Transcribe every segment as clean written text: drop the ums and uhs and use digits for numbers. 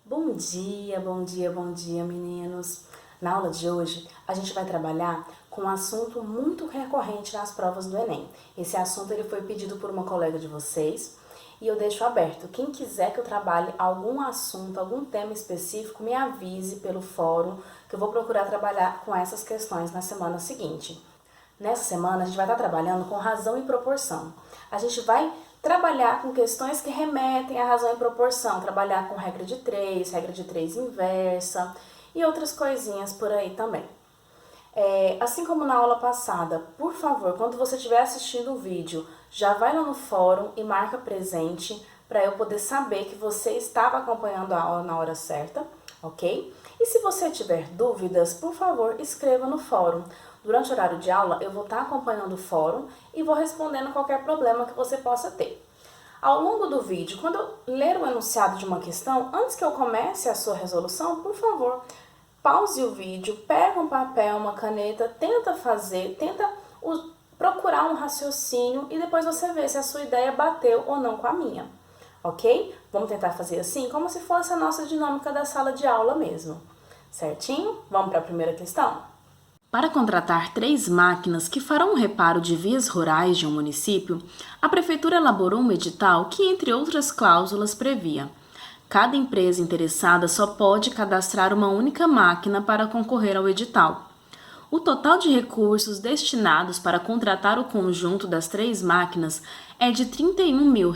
Bom dia, bom dia, bom dia, meninos! Na aula de hoje, a gente vai trabalhar com um assunto muito recorrente nas provas do Enem. Esse assunto ele foi pedido por uma colega de vocês e eu deixo aberto. Quem quiser que eu trabalhe algum assunto, algum tema específico, me avise pelo fórum que eu vou procurar trabalhar com essas questões na semana seguinte. Nessa semana, a gente vai estar trabalhando com razão e proporção. A gente vai trabalhar com questões que remetem à razão e proporção, trabalhar com regra de 3 inversa e outras coisinhas por aí também. Assim como na aula passada, por favor, quando você estiver assistindo o vídeo, já vai lá no fórum e marca presente para eu poder saber que você estava acompanhando a aula na hora certa, ok? E se você tiver dúvidas, por favor, escreva no fórum. Durante o horário de aula, eu vou estar acompanhando o fórum e vou respondendo qualquer problema que você possa ter. Ao longo do vídeo, quando eu ler o enunciado de uma questão, antes que eu comece a sua resolução, por favor, pause o vídeo, pega um papel, uma caneta, tenta procurar um raciocínio e depois você vê se a sua ideia bateu ou não com a minha, ok? Vamos tentar fazer assim, como se fosse a nossa dinâmica da sala de aula mesmo, certinho? Vamos para a primeira questão? Para contratar 3 máquinas que farão o reparo de vias rurais de um município, a Prefeitura elaborou um edital que, entre outras cláusulas, previa: cada empresa interessada só pode cadastrar uma única máquina para concorrer ao edital. O total de recursos destinados para contratar o conjunto das 3 máquinas é de R$ 31 mil.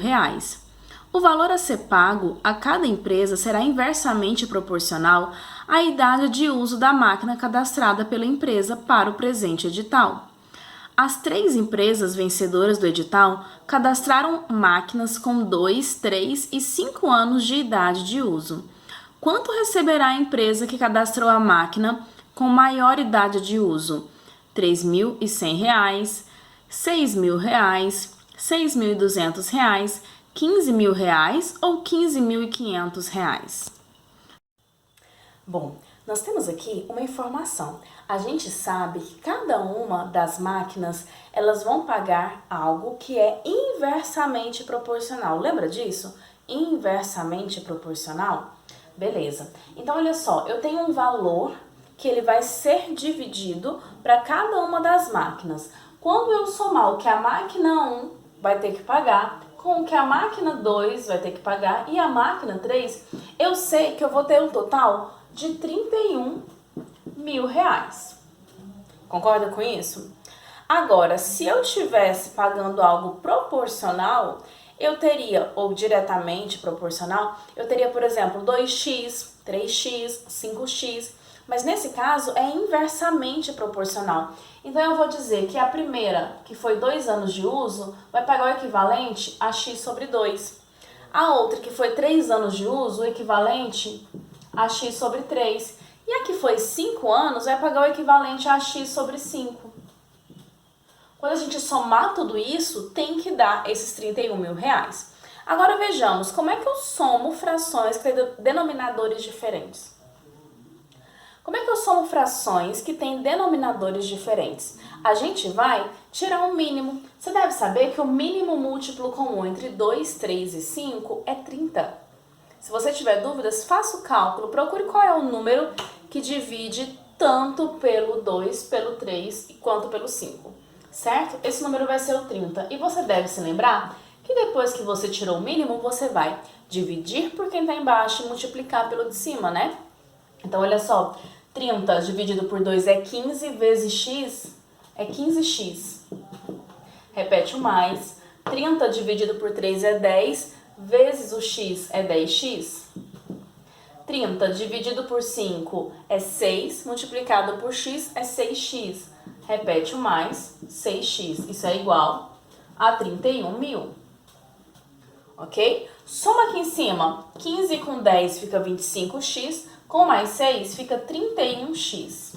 O valor a ser pago a cada empresa será inversamente proporcional à idade de uso da máquina cadastrada pela empresa para o presente edital. As 3 empresas vencedoras do edital cadastraram máquinas com 2, 3 e 5 anos de idade de uso. Quanto receberá a empresa que cadastrou a máquina com maior idade de uso? R$ 3.100, R$ 6.000, R$ 6.200, R$ 15 mil ou R$ 15.500? Bom, nós temos aqui uma informação. A gente sabe que cada uma das máquinas, elas vão pagar algo que é inversamente proporcional. Lembra disso? Inversamente proporcional? Beleza. Então, olha só, eu tenho um valor que ele vai ser dividido para cada uma das máquinas. Quando eu somar o que a máquina 1 vai ter que pagar com o que a máquina 2 vai ter que pagar e a máquina 3, eu sei que eu vou ter um total de R$ 31 mil. Concorda com isso? Agora, se eu estivesse pagando algo proporcional, eu teria, ou diretamente proporcional, eu teria, por exemplo, 2x, 3x, 5x, mas nesse caso é inversamente proporcional. Então eu vou dizer que a primeira, que foi 2 anos de uso, vai pagar o equivalente a x sobre 2. A outra, que foi 3 anos de uso, o equivalente a x sobre 3. E a que foi 5 anos, vai pagar o equivalente a x sobre 5. Quando a gente somar tudo isso, tem que dar esses R$ 31 mil. Agora vejamos, como é que eu somo frações que têm denominadores diferentes? Como é que eu somo frações que têm denominadores diferentes? A gente vai tirar um mínimo. Você deve saber que o mínimo múltiplo comum entre 2, 3 e 5 é 30. Se você tiver dúvidas, faça o cálculo. Procure qual é o número que divide tanto pelo 2, pelo 3 quanto pelo 5. Certo? Esse número vai ser o 30. E você deve se lembrar que depois que você tirou o mínimo, você vai dividir por quem está embaixo e multiplicar pelo de cima, né? Então, olha só, 30 dividido por 2 é 15, vezes x é 15x. Repete o mais. 30 dividido por 3 é 10, vezes o x é 10x. 30 dividido por 5 é 6, multiplicado por x é 6x. Repete o mais, 6x. Isso é igual a 31 mil. Ok? Soma aqui em cima. 15 com 10 fica 25x. Com mais 6 fica 31x.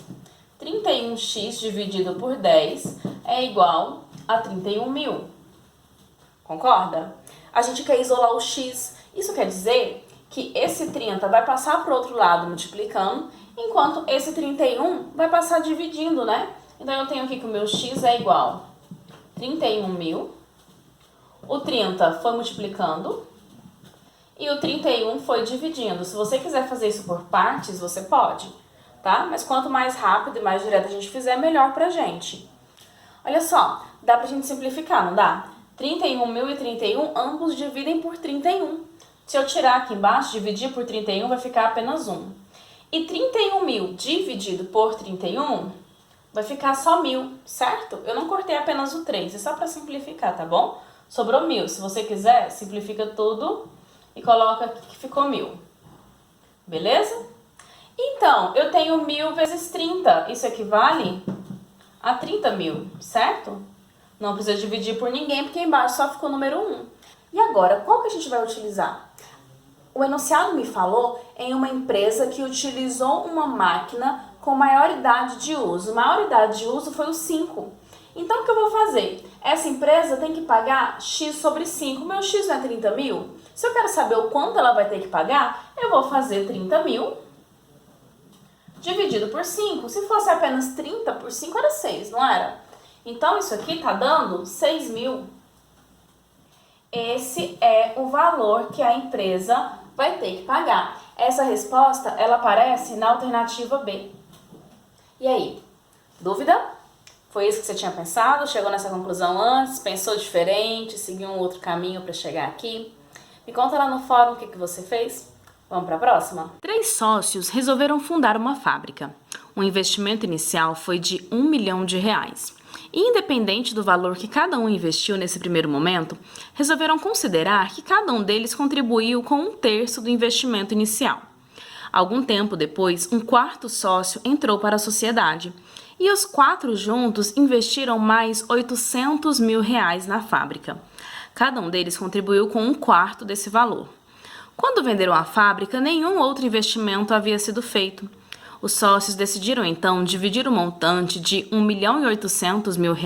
31x dividido por 10 é igual a 31 mil. Concorda? A gente quer isolar o x. Isso quer dizer que esse 30 vai passar para o outro lado multiplicando, enquanto esse 31 vai passar dividindo, né? Então eu tenho aqui que o meu x é igual a 31 mil. O 30 foi multiplicando e o 31 foi dividindo. Se você quiser fazer isso por partes, você pode, tá? Mas quanto mais rápido e mais direto a gente fizer, melhor pra gente. Olha só, dá pra gente simplificar, não dá? 31.000 e 31, ambos dividem por 31. Se eu tirar aqui embaixo, dividir por 31, vai ficar apenas 1. E 31.000 dividido por 31, vai ficar só 1.000, certo? Eu não cortei apenas o 3, é só para simplificar, tá bom? Sobrou 1.000. Se você quiser, simplifica tudo e coloca aqui que ficou 1.000. Beleza? Então, eu tenho 1.000 vezes 30. Isso equivale a 30.000, certo? Não precisa dividir por ninguém, porque embaixo só ficou o número 1. E agora, qual que a gente vai utilizar? O enunciado me falou em uma empresa que utilizou uma máquina com maioridade de uso. Maioridade de uso foi o 5. Então, o que eu vou fazer? Essa empresa tem que pagar X sobre 5. Meu X não é 30.000? Se eu quero saber o quanto ela vai ter que pagar, eu vou fazer 30.000 dividido por 5. Se fosse apenas 30 por 5, era 6, não era? Então, isso aqui está dando 6.000. Esse é o valor que a empresa vai ter que pagar. Essa resposta, ela aparece na alternativa B. E aí, dúvida? Foi isso que você tinha pensado? Chegou nessa conclusão antes? Pensou diferente? Seguiu um outro caminho para chegar aqui? Me conta lá no fórum o que você fez. Vamos para a próxima? 3 sócios resolveram fundar uma fábrica. O investimento inicial foi de R$1 milhão. E, independente do valor que cada um investiu nesse primeiro momento, resolveram considerar que cada um deles contribuiu com 1/3 do investimento inicial. Algum tempo depois, um 4º sócio entrou para a sociedade e os 4 juntos investiram mais R$800 mil na fábrica. Cada um deles contribuiu com 1/4 desse valor. Quando venderam a fábrica, nenhum outro investimento havia sido feito. Os sócios decidiram então dividir o montante de R$1.800 mil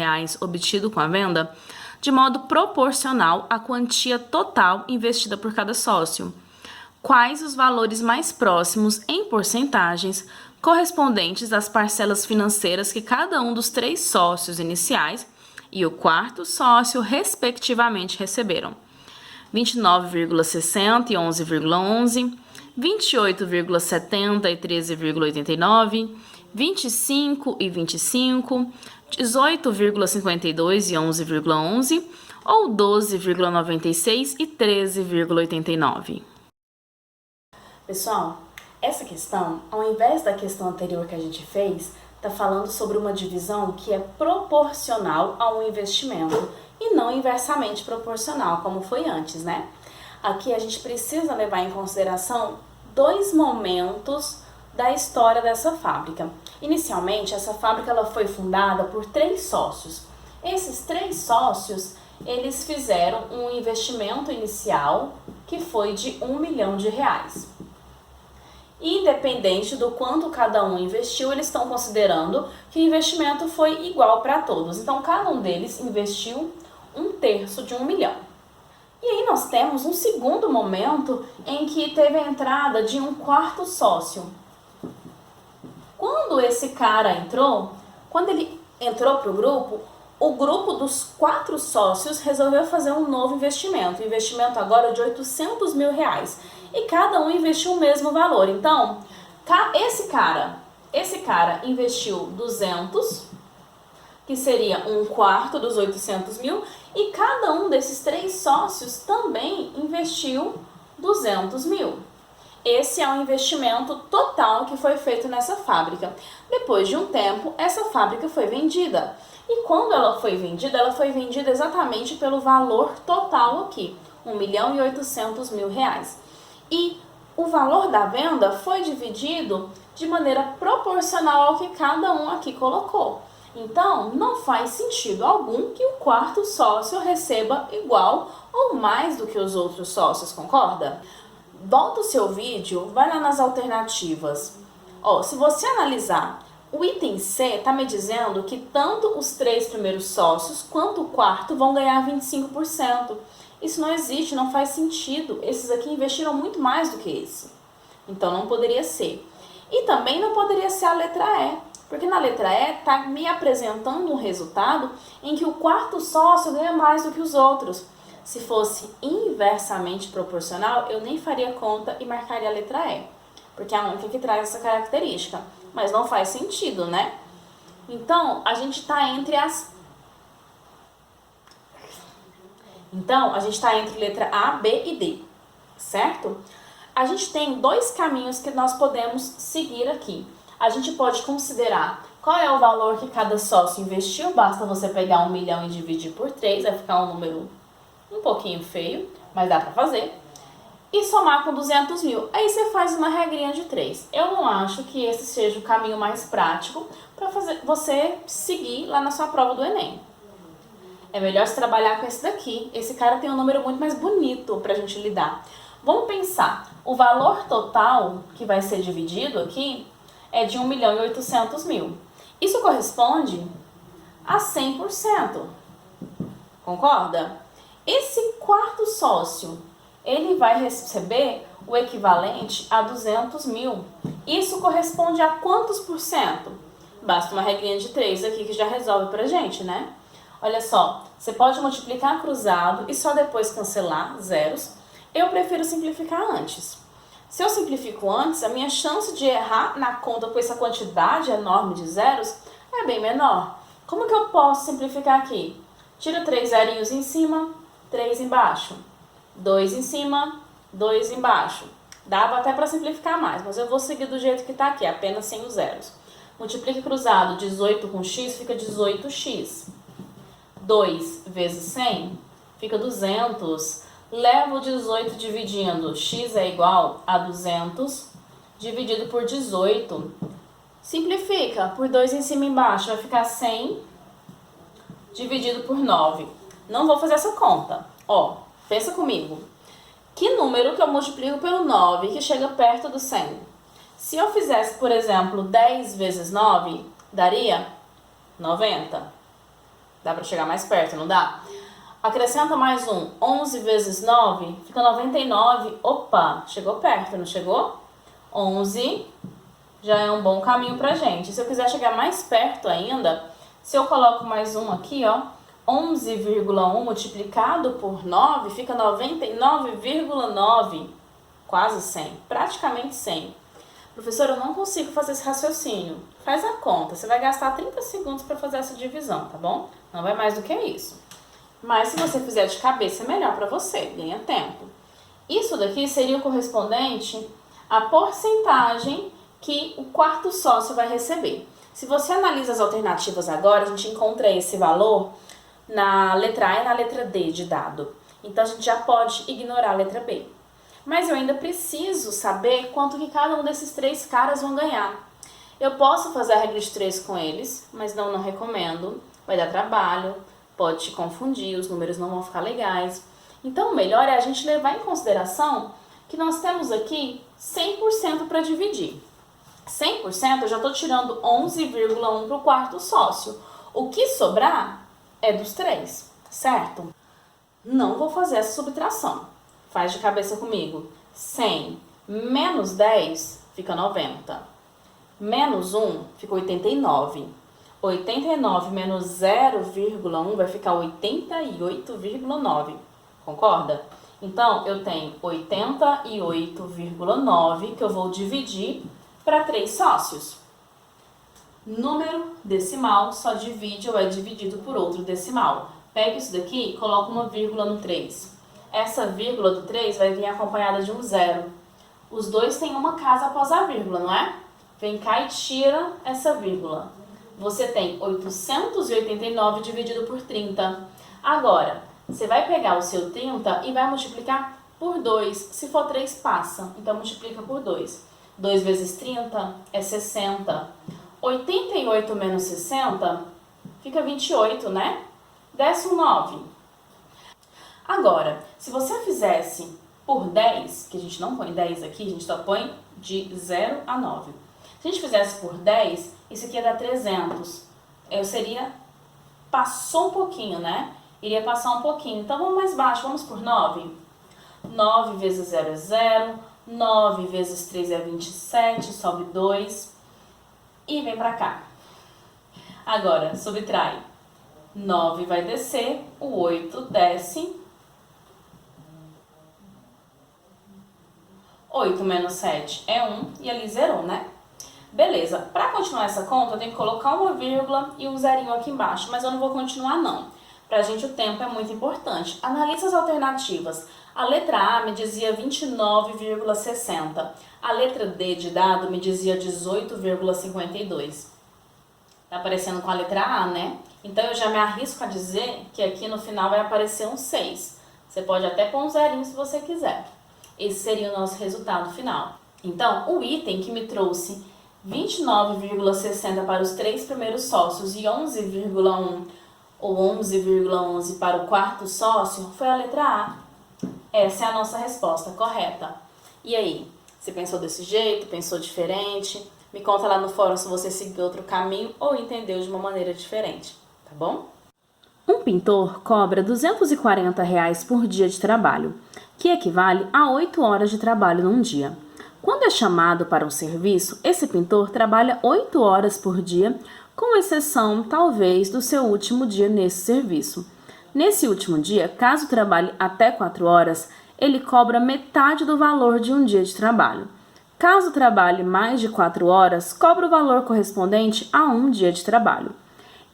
obtido com a venda de modo proporcional à quantia total investida por cada sócio. Quais os valores mais próximos em porcentagens correspondentes às parcelas financeiras que cada um dos 3 sócios iniciais e o 4º sócio respectivamente receberam? 29,60 e 11,11, 28,70 e 13,89, 25 e 25, 18,52 e 11,11 ou 12,96 e 13,89. Pessoal, essa questão, ao invés da questão anterior que a gente fez, está falando sobre uma divisão que é proporcional a um investimento e não inversamente proporcional, como foi antes, né? Aqui a gente precisa levar em consideração 2 momentos da história dessa fábrica. Inicialmente, essa fábrica ela foi fundada por 3 sócios. Esses 3 sócios, eles fizeram um investimento inicial que foi de R$1 milhão. Independente do quanto cada um investiu, eles estão considerando que o investimento foi igual para todos. Então, cada um deles investiu 1/3 de R$1 milhão. E aí nós temos um segundo momento em que teve a entrada de um 4º sócio. Quando esse cara entrou, quando ele entrou para o grupo dos 4 sócios resolveu fazer um novo investimento. O investimento agora é de R$800 mil. E cada um investiu o mesmo valor. Então, esse cara investiu 200, que seria 1/4 dos 800 mil, e cada um desses 3 sócios também investiu 200 mil. Esse é o investimento total que foi feito nessa fábrica. Depois de um tempo, essa fábrica foi vendida. E quando ela foi vendida exatamente pelo valor total aqui, R$1.800.000. E o valor da venda foi dividido de maneira proporcional ao que cada um aqui colocou. Então, não faz sentido algum que o 4º sócio receba igual ou mais do que os outros sócios, concorda? Volta o seu vídeo, vai lá nas alternativas. Se você analisar, o item C está me dizendo que tanto os 3 primeiros sócios quanto o 4º vão ganhar 25%. Isso não existe, não faz sentido. Esses aqui investiram muito mais do que esse. Então, não poderia ser. E também não poderia ser a letra E. Porque na letra E está me apresentando um resultado em que o 4º sócio ganha mais do que os outros. Se fosse inversamente proporcional, eu nem faria conta e marcaria a letra E, porque é a única que traz essa característica. Mas não faz sentido, né? Então, a gente está entre letra A, B e D, certo? A gente tem dois caminhos que nós podemos seguir aqui. A gente pode considerar qual é o valor que cada sócio investiu, basta você pegar 1 milhão e dividir por 3, vai ficar um número um pouquinho feio, mas dá pra fazer. E somar com 200 mil. Aí você faz uma regrinha de 3. Eu não acho que esse seja o caminho mais prático para você seguir lá na sua prova do Enem. É melhor se trabalhar com esse daqui. Esse cara tem um número muito mais bonito pra gente lidar. Vamos pensar, o valor total que vai ser dividido aqui é de 1 milhão e 800 mil. Isso corresponde a 100%. Concorda? Esse quarto sócio, ele vai receber o equivalente a 200 mil. Isso corresponde a quantos por cento? Basta uma regrinha de 3 aqui que já resolve pra gente, né? Olha só, você pode multiplicar cruzado e só depois cancelar zeros. Eu prefiro simplificar antes. Se eu simplifico antes, a minha chance de errar na conta com essa quantidade enorme de zeros é bem menor. Como que eu posso simplificar aqui? Tira 3 zerinhos em cima, 3 embaixo. 2 em cima, 2 embaixo. Dava até para simplificar mais, mas eu vou seguir do jeito que está aqui, apenas sem os zeros. Multiplica cruzado 18 com x, fica 18x. 2 vezes 100, fica 200. Leva o 18 dividindo, x é igual a 200 dividido por 18. Simplifica, por 2 em cima e embaixo, vai ficar 100 dividido por 9. Não vou fazer essa conta. Ó, pensa comigo. Que número que eu multiplico pelo 9 que chega perto do 100? Se eu fizesse, por exemplo, 10 vezes 9, daria 90. Dá para chegar mais perto, não dá? Acrescenta mais um, 11 vezes 9, fica 99. Opa, chegou perto, não chegou? 11 já é um bom caminho pra gente. Se eu quiser chegar mais perto ainda, se eu coloco mais um aqui, ó, 11,1 multiplicado por 9 fica 99,9, quase 100, praticamente 100. Professor, eu não consigo fazer esse raciocínio. Faz a conta, você vai gastar 30 segundos para fazer essa divisão, tá bom? Não vai mais do que isso. Mas se você fizer de cabeça, é melhor para você, ganha tempo. Isso daqui seria o correspondente à porcentagem que o quarto sócio vai receber. Se você analisa as alternativas agora, a gente encontra esse valor na letra A e na letra D de dado. Então, a gente já pode ignorar a letra B. Mas eu ainda preciso saber quanto que cada um desses 3 caras vão ganhar. Eu posso fazer a regra de 3 com eles, mas não recomendo. Vai dar trabalho, pode te confundir, os números não vão ficar legais. Então, o melhor é a gente levar em consideração que nós temos aqui 100% para dividir. 100% eu já estou tirando 11,1 para o quarto sócio. O que sobrar é dos 3, certo? Não vou fazer essa subtração. Faz de cabeça comigo. 100 menos 10 fica 90. Menos 1 fica 89. 89 menos 0,1 vai ficar 88,9. Concorda? Então, eu tenho 88,9 que eu vou dividir para 3 sócios. Número decimal só divide ou é dividido por outro decimal. Pega isso daqui e coloca uma vírgula no 3. Essa vírgula do 3 vai vir acompanhada de um 0. Os dois têm uma casa após a vírgula, não é? Vem cá e tira essa vírgula. Você tem 889 dividido por 30. Agora, você vai pegar o seu 30 e vai multiplicar por 2. Se for 3, passa. Então, multiplica por 2. 2 vezes 30 é 60. 88 menos 60 fica 28, né? Desce um 9. Agora, se você fizesse por 10, que a gente não põe 10 aqui, a gente só põe de 0 a 9. Se a gente fizesse por 10, isso aqui ia dar 300. Passou um pouquinho, né? Iria passar um pouquinho. Então, vamos mais baixo, vamos por 9. 9 vezes 0 é 0. 9 vezes 3 é 27, sobe 2. E vem pra cá. Agora, subtrai. 9 vai descer, o 8 desce 8 menos 7 é 1 e ali zerou, né? Beleza, para continuar essa conta eu tenho que colocar uma vírgula e um zerinho aqui embaixo, mas eu não vou continuar não. Pra gente o tempo é muito importante. Analisa as alternativas. A letra A me dizia 29,60. A letra D de dado me dizia 18,52. Tá aparecendo com a letra A, né? Então eu já me arrisco a dizer que aqui no final vai aparecer um 6. Você pode até pôr um zerinho se você quiser. Esse seria o nosso resultado final. Então, o item que me trouxe 29,60 para os 3 primeiros sócios e 11,1 ou 11,11 para o quarto sócio foi a letra A. Essa é a nossa resposta correta. E aí, você pensou desse jeito, pensou diferente? Me conta lá no fórum se você seguiu outro caminho ou entendeu de uma maneira diferente, tá bom? Um pintor cobra R$ 240 por dia de trabalho, que equivale a 8 horas de trabalho num dia. Quando é chamado para um serviço, esse pintor trabalha 8 horas por dia, com exceção, talvez, do seu último dia nesse serviço. Nesse último dia, caso trabalhe até 4 horas, ele cobra metade do valor de um dia de trabalho. Caso trabalhe mais de 4 horas, cobra o valor correspondente a um dia de trabalho.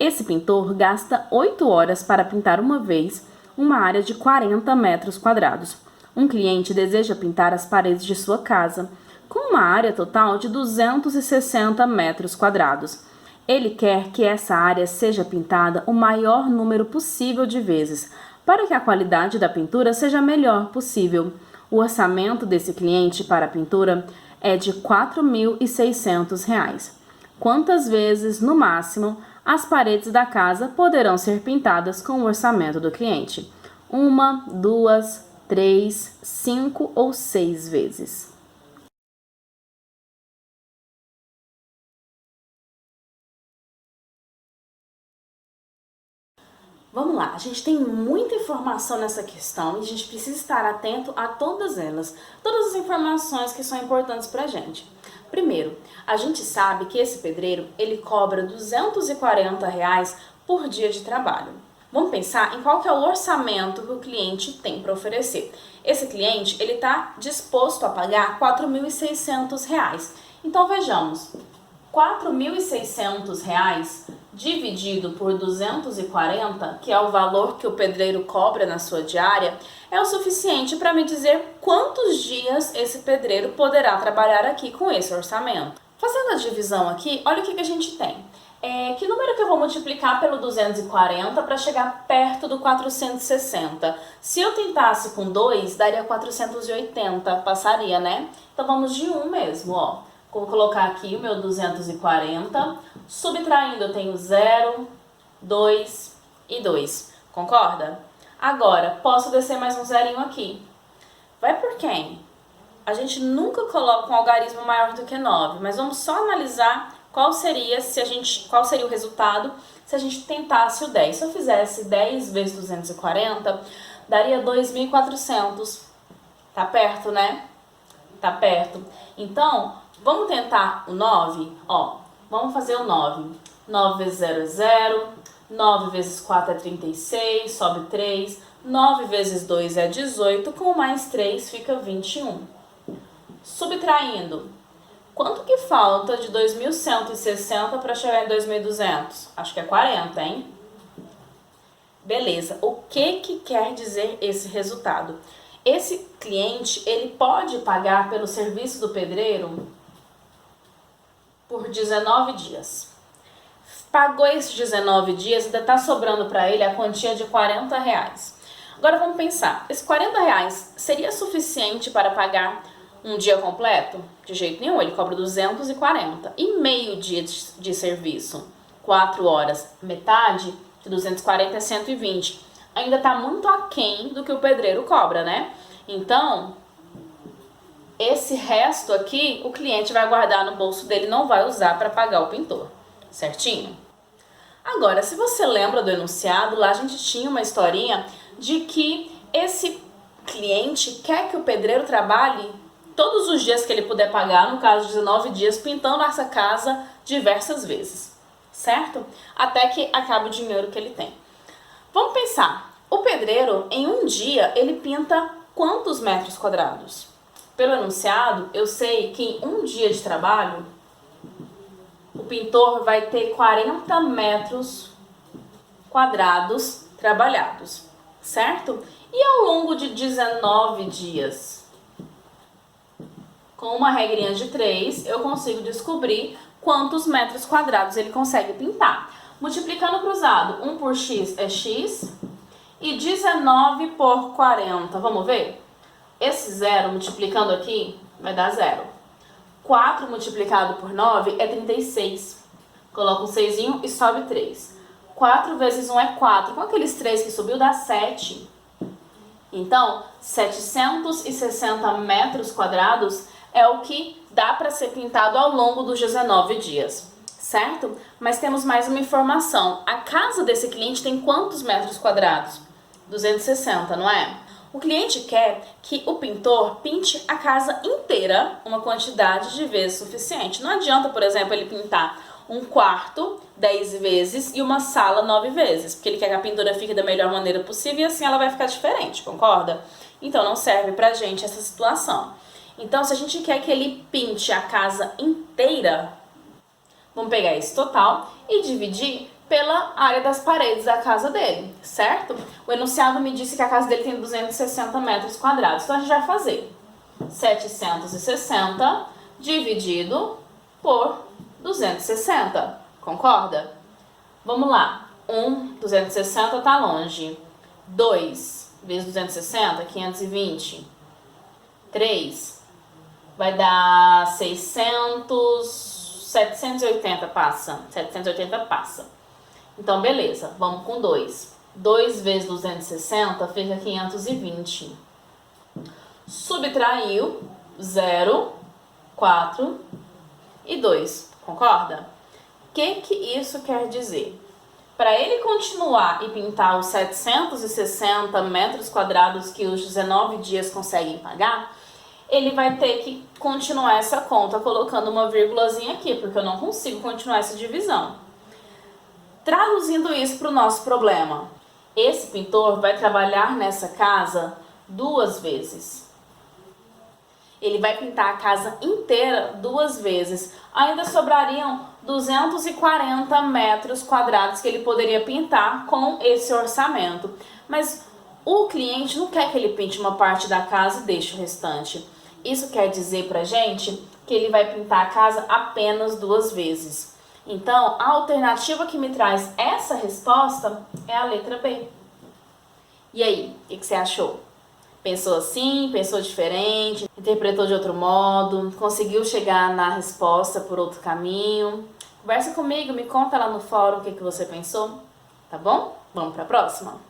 Esse pintor gasta 8 horas para pintar uma vez uma área de 40 metros quadrados. Um cliente deseja pintar as paredes de sua casa, com uma área total de 260 metros quadrados. Ele quer que essa área seja pintada o maior número possível de vezes, para que a qualidade da pintura seja a melhor possível. O orçamento desse cliente para a pintura é de R$ 4.600. Quantas vezes, no máximo, as paredes da casa poderão ser pintadas com o orçamento do cliente? 1, 2, 3, 5 ou 6 vezes? Vamos lá, a gente tem muita informação nessa questão e a gente precisa estar atento a todas elas, todas as informações que são importantes pra gente. Primeiro, a gente sabe que esse pedreiro, ele cobra R$ 240 por dia de trabalho. Vamos pensar em qual que é o orçamento que o cliente tem para oferecer. Esse cliente, ele está disposto a pagar R$ 4.600. Então, vejamos, R$ 4.600 dividido por 240, que é o valor que o pedreiro cobra na sua diária, é o suficiente para me dizer quantos dias esse pedreiro poderá trabalhar aqui com esse orçamento. Fazendo a divisão aqui, olha o que a gente tem. Que número que eu vou multiplicar pelo 240 para chegar perto do 460? Se eu tentasse com 2, daria 480, passaria, né? Então vamos de 1 mesmo, ó. Vou colocar aqui o meu 240, subtraindo eu tenho 0, 2 e 2, concorda? Agora, posso descer mais um zerinho aqui. Vai por quem? A gente nunca coloca um algarismo maior do que 9, mas vamos só analisar qual seria o resultado se a gente tentasse o 10. Se eu fizesse 10 vezes 240, daria 2.400. Tá perto, né? Tá perto. Então, vamos tentar o 9? Ó, vamos fazer o 9. 9 vezes 0 é 0. 9 vezes 4 é 36, sobe 3. 9 vezes 2 é 18, com mais 3 fica 21. Subtraindo, quanto que falta de 2.160 para chegar em 2.200? Acho que é 40, hein? Beleza, o que quer dizer esse resultado? Esse cliente, ele pode pagar pelo serviço do pedreiro por 19 dias. Pagou esses 19 dias e ainda está sobrando para ele a quantia de R$ 40. Agora vamos pensar, esse R$ 40 seria suficiente para pagar um dia completo? De jeito nenhum, ele cobra 240. E meio dia de serviço? 4 horas, metade de 240 é 120. Ainda está muito aquém do que o pedreiro cobra, né? Então, esse resto aqui, o cliente vai guardar no bolso dele, não vai usar para pagar o pintor, certinho? Agora, se você lembra do enunciado, lá a gente tinha uma historinha de que esse cliente quer que o pedreiro trabalhe todos os dias que ele puder pagar, no caso 19 dias, pintando essa casa diversas vezes, certo? Até que acabe o dinheiro que ele tem. Vamos pensar, o pedreiro, em um dia, ele pinta quantos metros quadrados? Pelo enunciado, eu sei que em um dia de trabalho, o pintor vai ter 40 metros quadrados trabalhados, certo? E ao longo de 19 dias, com uma regrinha de 3, eu consigo descobrir quantos metros quadrados ele consegue pintar. Multiplicando cruzado, 1 por x é x e 19 por 40, vamos ver? Esse zero multiplicando aqui vai dar 0. 4 multiplicado por 9 é 36. Coloca um 6 e sobe 3. 4 vezes 1 é 4. Com aqueles 3 que subiu dá 7. Então, 760 metros quadrados é o que dá para ser pintado ao longo dos 19 dias, certo? Mas temos mais uma informação. A casa desse cliente tem quantos metros quadrados? 260, não é? O cliente quer que o pintor pinte a casa inteira uma quantidade de vezes suficiente. Não adianta, por exemplo, ele pintar um quarto 10 vezes e uma sala 9 vezes, porque ele quer que a pintura fique da melhor maneira possível e assim ela vai ficar diferente, concorda? Então não serve pra gente essa situação. Então, se a gente quer que ele pinte a casa inteira, vamos pegar esse total e dividir pela área das paredes da casa dele, certo? O enunciado me disse que a casa dele tem 260 metros quadrados. Então, a gente vai fazer 760 dividido por 260. Concorda? Vamos lá. 260 tá longe. 2 vezes 260, 520. 3 vai dar 780 passa. 780 passa. Então, beleza, vamos com 2. 2 vezes 260 fica 520. Subtraiu 0, 4 e 2. Concorda? O que isso quer dizer? Para ele continuar e pintar os 760 metros quadrados que os 19 dias conseguem pagar, ele vai ter que continuar essa conta colocando uma vírgulazinha aqui, porque eu não consigo continuar essa divisão. Traduzindo isso para o nosso problema, esse pintor vai trabalhar nessa casa 2 vezes. Ele vai pintar a casa inteira 2 vezes. Ainda sobrariam 240 metros quadrados que ele poderia pintar com esse orçamento. Mas o cliente não quer que ele pinte uma parte da casa e deixe o restante. Isso quer dizer pra gente que ele vai pintar a casa apenas 2 vezes. Então, a alternativa que me traz essa resposta é a letra B. E aí, o que você achou? Pensou assim, pensou diferente, interpretou de outro modo, conseguiu chegar na resposta por outro caminho? Conversa comigo, me conta lá no fórum o que você pensou, tá bom? Vamos para a próxima?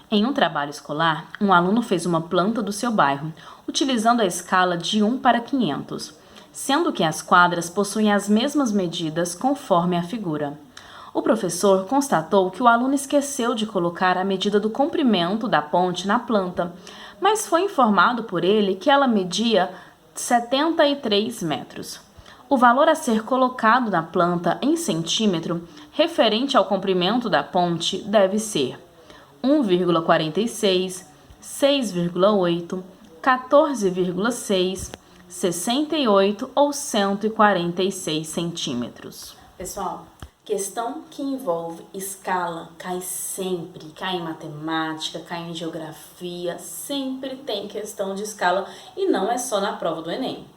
Em um trabalho escolar, um aluno fez uma planta do seu bairro, utilizando a escala de 1 para 500, sendo que as quadras possuem as mesmas medidas conforme a figura. O professor constatou que o aluno esqueceu de colocar a medida do comprimento da ponte na planta, mas foi informado por ele que ela media 73 metros. O valor a ser colocado na planta em centímetro, referente ao comprimento da ponte, deve ser 1,46, 6,8, 14,6, 68 ou 146 centímetros. Pessoal, questão que envolve escala cai sempre, cai em matemática, cai em geografia, sempre tem questão de escala e não é só na prova do Enem,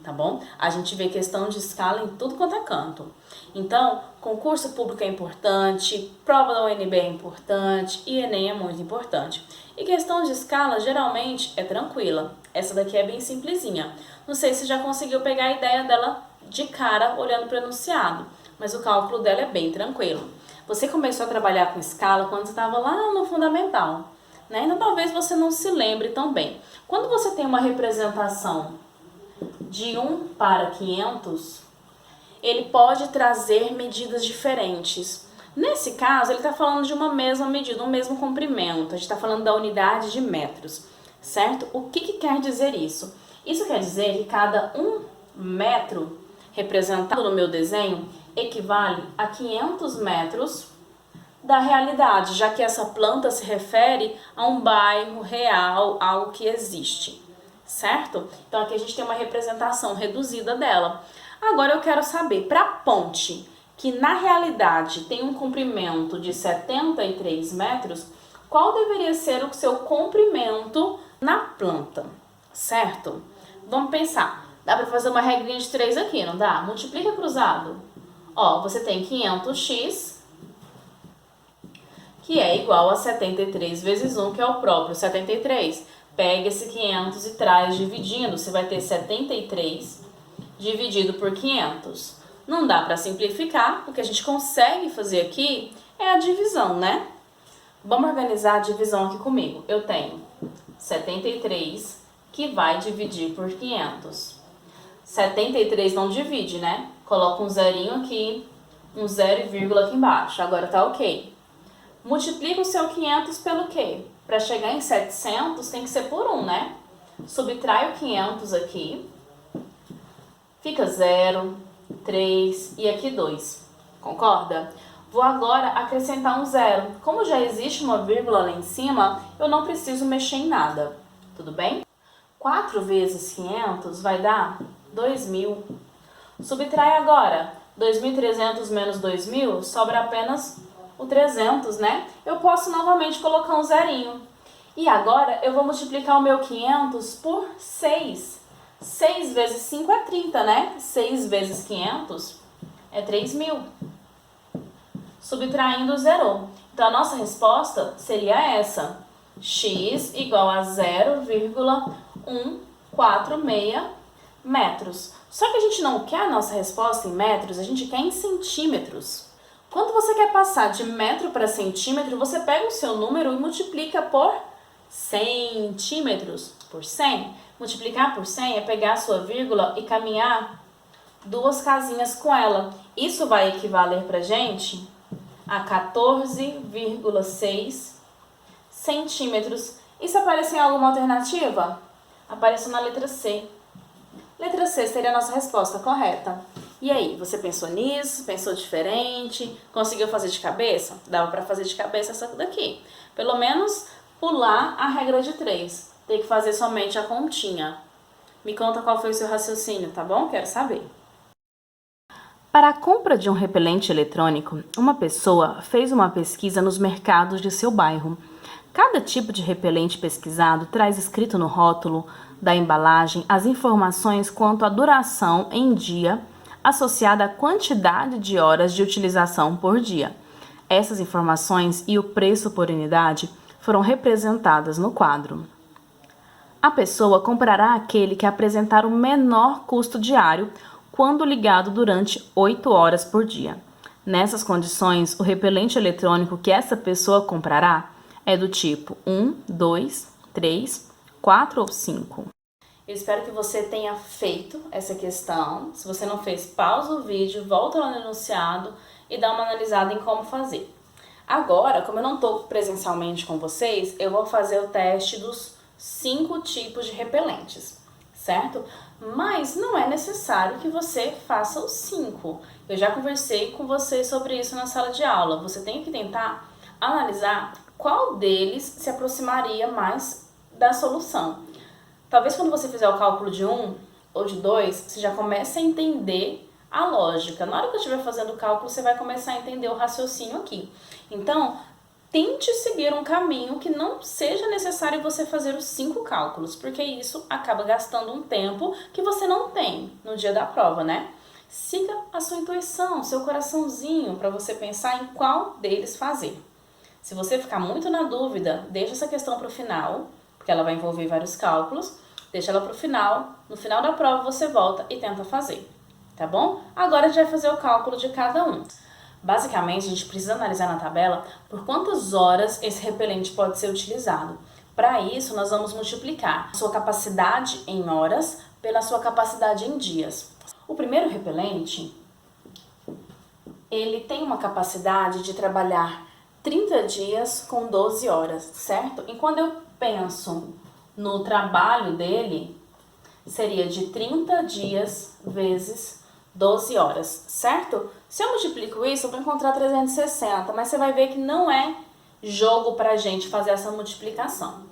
tá bom? A gente vê questão de escala em tudo quanto é canto. Então, concurso público é importante, prova da UNB é importante e Enem é muito importante. E questão de escala geralmente é tranquila. Essa daqui é bem simplesinha. Não sei se já conseguiu pegar a ideia dela de cara olhando para o enunciado, mas o cálculo dela é bem tranquilo. Você começou a trabalhar com escala quando estava lá no fundamental, né? Ainda talvez você não se lembre tão bem. Quando você tem uma representação de 1 para 500, ele pode trazer medidas diferentes. Nesse caso, ele está falando de uma mesma medida, um mesmo comprimento. A gente está falando da unidade de metros, certo? O que quer dizer isso? Isso quer dizer que cada 1 metro representado no meu desenho equivale a 500 metros da realidade, já que essa planta se refere a um bairro real, algo que existe, certo? Então aqui a gente tem uma representação reduzida dela. Agora eu quero saber, para a ponte, que na realidade tem um comprimento de 73 metros, qual deveria ser o seu comprimento na planta, certo? Vamos pensar, dá para fazer uma regrinha de 3 aqui, não dá? Multiplica cruzado. Ó, você tem 500x, que é igual a 73 vezes 1, que é o próprio 73. Pega esse 500 e traz dividindo, você vai ter 73 dividido por 500. Não dá para simplificar, o que a gente consegue fazer aqui é a divisão, né? Vamos organizar a divisão aqui comigo. Eu tenho 73 que vai dividir por 500. 73 não divide, né? Coloca um zerinho aqui, um 0, aqui embaixo. Agora tá ok. Multiplica o seu 500 pelo quê? Para chegar em 700 tem que ser por 1, né? Subtrai o 500 aqui. Fica 0, 3 e aqui 2. Concorda? Vou agora acrescentar um 0. Como já existe uma vírgula lá em cima, eu não preciso mexer em nada. Tudo bem? 4 vezes 500 vai dar 2.000. Subtrai agora. 2.300 menos 2.000, sobra apenas o 300, né? Eu posso novamente colocar um zerinho. E agora eu vou multiplicar o meu 500 por 6. 6 vezes 5 é 30, né? 6 vezes 500 é 3.000. Subtraindo, zerou. Então, a nossa resposta seria essa. X igual a 0,146 metros. Só que a gente não quer a nossa resposta em metros, a gente quer em centímetros. Quando você quer passar de metro para centímetro, você pega o seu número e multiplica por centímetros, por 100. Multiplicar por 100 é pegar a sua vírgula e caminhar 2 casinhas com ela. Isso vai equivaler para gente a 14,6 centímetros. E se aparecer em alguma alternativa? Apareceu na letra C. Letra C seria a nossa resposta correta. E aí, você pensou nisso? Pensou diferente? Conseguiu fazer de cabeça? Dava para fazer de cabeça essa daqui. Pelo menos pular a regra de 3. Tem que fazer somente a continha. Me conta qual foi o seu raciocínio, tá bom? Quero saber. Para a compra de um repelente eletrônico, uma pessoa fez uma pesquisa nos mercados de seu bairro. Cada tipo de repelente pesquisado traz escrito no rótulo da embalagem as informações quanto à duração em dia associada à quantidade de horas de utilização por dia. Essas informações e o preço por unidade foram representadas no quadro. A pessoa comprará aquele que apresentar o menor custo diário quando ligado durante 8 horas por dia. Nessas condições, o repelente eletrônico que essa pessoa comprará é do tipo 1, 2, 3, 4 ou 5. Eu espero que você tenha feito essa questão. Se você não fez, pausa o vídeo, volta lá no enunciado e dá uma analisada em como fazer. Agora, como eu não estou presencialmente com vocês, eu vou fazer o teste dos 5 tipos de repelentes, certo? Mas não é necessário que você faça os 5. Eu já conversei com vocês sobre isso na sala de aula. Você tem que tentar analisar qual deles se aproximaria mais da solução. Talvez quando você fizer o cálculo de 1 ou de 2, você já comece a entender a lógica. Na hora que eu estiver fazendo o cálculo, você vai começar a entender o raciocínio aqui. Então, tente seguir um caminho que não seja necessário você fazer os 5 cálculos, porque isso acaba gastando um tempo que você não tem no dia da prova, né? Siga a sua intuição, seu coraçãozinho, para você pensar em qual deles fazer. Se você ficar muito na dúvida, deixa essa questão para o final, porque ela vai envolver vários cálculos. Deixa ela para o final. No final da prova você volta e tenta fazer, tá bom? Agora a gente vai fazer o cálculo de cada um. Basicamente, a gente precisa analisar na tabela por quantas horas esse repelente pode ser utilizado. Para isso, nós vamos multiplicar a sua capacidade em horas pela sua capacidade em dias. O primeiro repelente, ele tem uma capacidade de trabalhar 30 dias com 12 horas, certo? E quando eu penso no trabalho dele, seria de 30 dias vezes 12 horas, certo? Se eu multiplico isso, eu vou encontrar 360, mas você vai ver que não é jogo pra gente fazer essa multiplicação.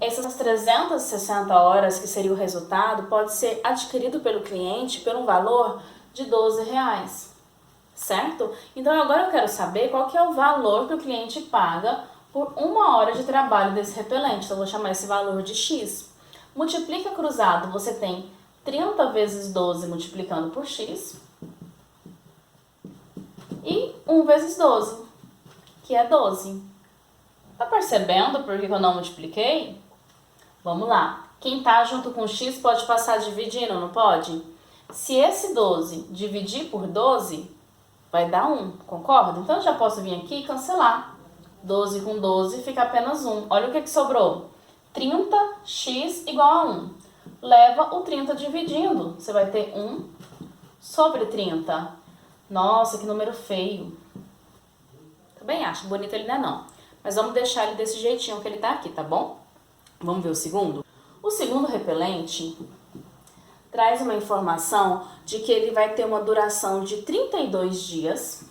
Essas 360 horas, que seria o resultado, pode ser adquirido pelo cliente por um valor de R$ 12, certo? Então agora eu quero saber qual que é o valor que o cliente paga por 1 hora de trabalho desse repelente. Então eu vou chamar esse valor de X. Multiplica cruzado, você tem 30 vezes 12 multiplicando por X. E 1 vezes 12, que é 12. Tá percebendo por que eu não multipliquei? Vamos lá. Quem tá junto com X pode passar dividindo, não pode? Se esse 12 dividir por 12, vai dar 1, concorda? Então eu já posso vir aqui e cancelar. 12 com 12 fica apenas 1. Olha o que sobrou. 30x igual a 1. Leva o 30 dividindo. Você vai ter 1 sobre 30. Nossa, que número feio. Também acho bonito ele, não. Mas vamos deixar ele desse jeitinho que ele tá aqui, tá bom? Vamos ver o segundo? O segundo repelente traz uma informação de que ele vai ter uma duração de 32 dias,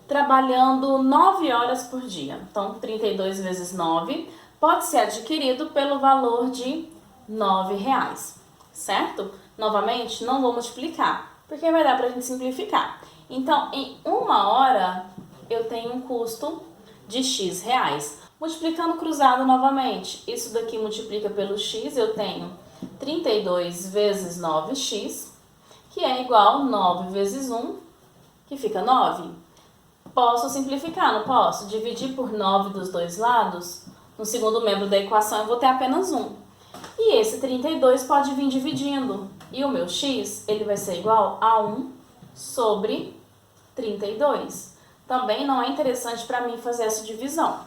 trabalhando 9 horas por dia. Então, 32 vezes 9 pode ser adquirido pelo valor de R$ 9, certo? Novamente, não vou multiplicar, porque vai dar pra gente simplificar. Então, em 1 hora, eu tenho um custo de X reais. Multiplicando cruzado novamente, isso daqui multiplica pelo X, eu tenho 32 vezes 9x, que é igual a 9 vezes 1, que fica 9. Posso simplificar, não posso? Dividir por 9 dos dois lados, no segundo membro da equação eu vou ter apenas 1. E esse 32 pode vir dividindo, e o meu x ele vai ser igual a 1 sobre 32. Também não é interessante para mim fazer essa divisão.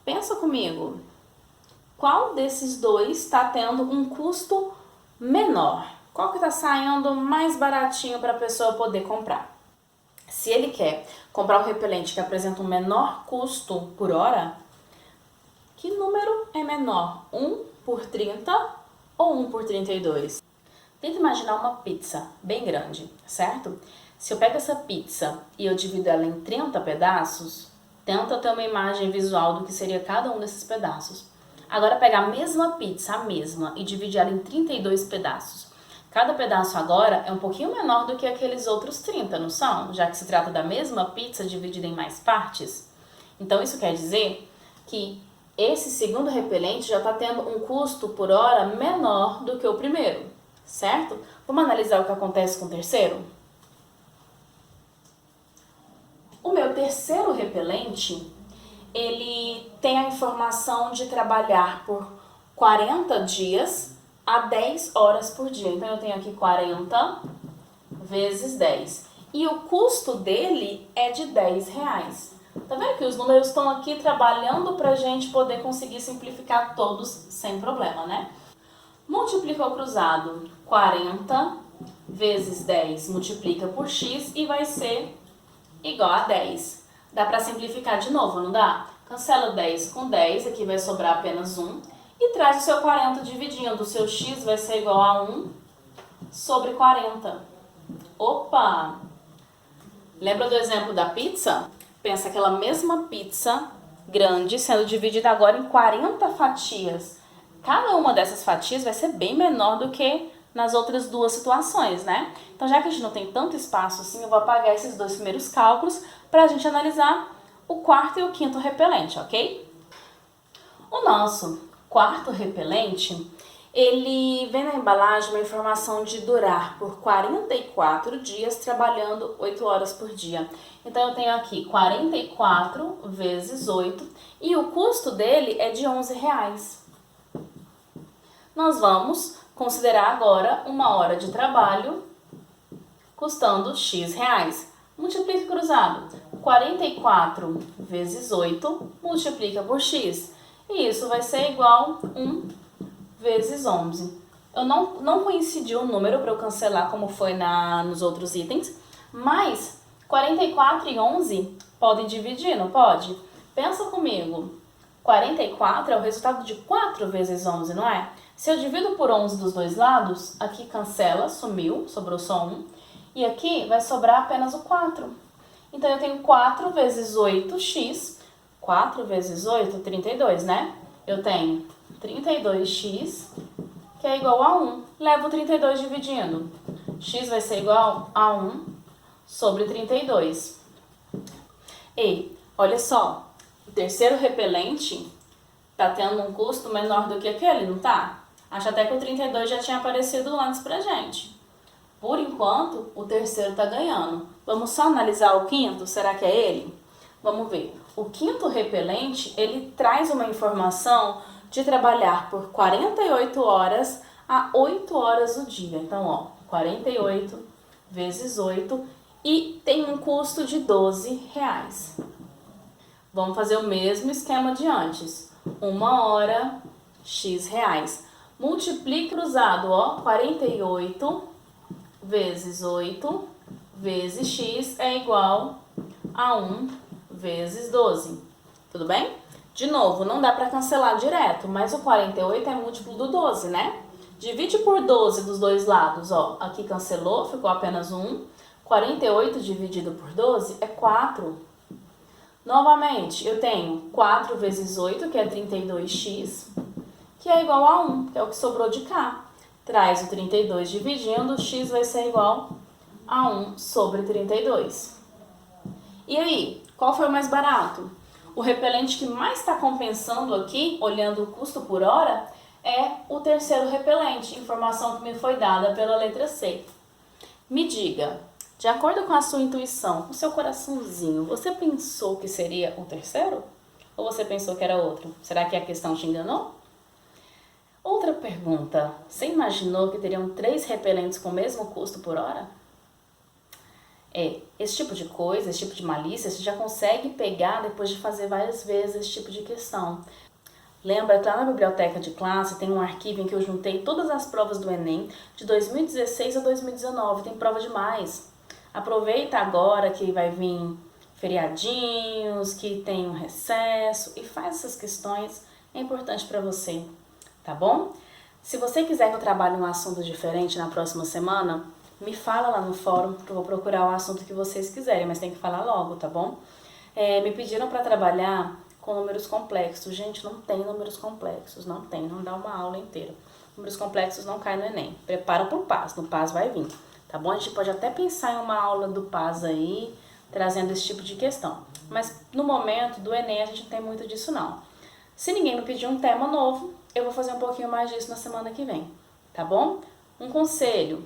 Pensa comigo, qual desses dois está tendo um custo menor? Qual que está saindo mais baratinho para a pessoa poder comprar? Se ele quer comprar um repelente que apresenta um menor custo por hora, que número é menor? 1 por 30 ou 1 por 32? Tenta imaginar uma pizza bem grande, certo? Se eu pego essa pizza e eu divido ela em 30 pedaços, tenta ter uma imagem visual do que seria cada um desses pedaços. Agora pega a mesma pizza, a mesma, e divide ela em 32 pedaços. Cada pedaço agora é um pouquinho menor do que aqueles outros 30, não são? Já que se trata da mesma pizza dividida em mais partes. Então isso quer dizer que esse segundo repelente já está tendo um custo por hora menor do que o primeiro, certo? Vamos analisar o que acontece com o terceiro? O meu terceiro repelente, ele tem a informação de trabalhar por 40 dias a 10 horas por dia. Então eu tenho aqui 40 vezes 10. E o custo dele é de R$10. Tá vendo que os números estão aqui trabalhando pra gente poder conseguir simplificar todos sem problema, né? Multiplicou cruzado, 40 vezes 10 multiplica por x e vai ser igual a 10. Dá pra simplificar de novo, não dá? Cancela 10 com 10, aqui vai sobrar apenas 1. E traz o seu 40 dividindo. O seu x vai ser igual a 1 sobre 40. Opa! Lembra do exemplo da pizza? Pensa aquela mesma pizza grande sendo dividida agora em 40 fatias. Cada uma dessas fatias vai ser bem menor do que nas outras duas situações, né? Então, já que a gente não tem tanto espaço assim, eu vou apagar esses dois primeiros cálculos para a gente analisar o quarto e o quinto repelente, ok? O nosso quarto repelente, ele vem na embalagem uma informação de durar por 44 dias trabalhando 8 horas por dia. Então eu tenho aqui 44 vezes 8 e o custo dele é de R$11. Nós vamos considerar agora 1 hora de trabalho custando X reais. Multiplica cruzado. 44 vezes 8 multiplica por X. E isso vai ser igual a 1 vezes 11. Eu não coincidiu o número para eu cancelar como foi nos outros itens, mas 44 e 11 podem dividir, não pode? Pensa comigo. 44 é o resultado de 4 vezes 11, não é? Se eu divido por 11 dos dois lados, aqui cancela, sumiu, sobrou só 1. E aqui vai sobrar apenas o 4. Então eu tenho 4 vezes 8x. 4 vezes 8, 32, né? eu tenho 32x, que é igual a 1. Levo o 32 dividindo. X vai ser igual a 1 sobre 32. E, olha só, o terceiro repelente tá tendo um custo menor do que aquele, não tá? Acho até que o 32 já tinha aparecido antes pra gente. Por enquanto, o terceiro tá ganhando. Vamos só analisar o quinto? Será que é ele? Vamos ver. O quinto repelente, ele traz uma informação de trabalhar por 48 horas a 8 horas o dia. Então, ó, 48 vezes 8 e tem um custo de R$12. Vamos fazer o mesmo esquema de antes. 1 hora, X reais. Multiplique cruzado, ó, 48 vezes 8 vezes X é igual a 1 vezes 12. Tudo bem? De novo, não dá para cancelar direto, mas o 48 é múltiplo do 12, né? Divide por 12 dos dois lados, ó. Aqui cancelou, ficou apenas 1. 48 dividido por 12 é 4. Novamente, eu tenho 4 vezes 8, que é 32x, que é igual a 1, que é o que sobrou de cá. Traz o 32 dividindo, x vai ser igual a 1 sobre 32. E aí, qual foi o mais barato? O repelente que mais está compensando aqui, olhando o custo por hora, é o terceiro repelente, informação que me foi dada pela letra C. Me diga, de acordo com a sua intuição, com o seu coraçãozinho, você pensou que seria o terceiro? Ou você pensou que era outro? Será que a questão te enganou? Outra pergunta, você imaginou que teriam 3 repelentes com o mesmo custo por hora? Esse tipo de coisa, esse tipo de malícia, você já consegue pegar depois de fazer várias vezes esse tipo de questão. Lembra que lá na biblioteca de classe tem um arquivo em que eu juntei todas as provas do Enem de 2016 a 2019, tem prova demais. Aproveita agora que vai vir feriadinhos, que tem um recesso e faz essas questões, é importante para você, tá bom? Se você quiser que eu trabalhe um assunto diferente na próxima semana, me fala lá no fórum que eu vou procurar o assunto que vocês quiserem, mas tem que falar logo, tá bom? Me pediram para trabalhar com números complexos. Gente, não tem números complexos, não tem, não dá uma aula inteira. Números complexos não caem no Enem. Prepara pro PAS, no PAS vai vir, tá bom? A gente pode até pensar em uma aula do PAS aí, trazendo esse tipo de questão. Mas no momento do Enem a gente não tem muito disso não. Se ninguém me pedir um tema novo, eu vou fazer um pouquinho mais disso na semana que vem, tá bom? Um conselho,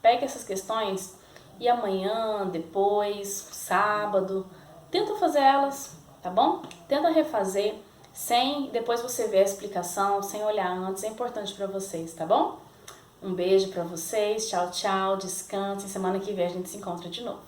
pegue essas questões e amanhã, depois, sábado, tenta fazer elas, tá bom? Tenta refazer sem depois você ver a explicação, sem olhar antes, é importante para vocês, tá bom? Um beijo para vocês, tchau, tchau, descansem, semana que vem a gente se encontra de novo.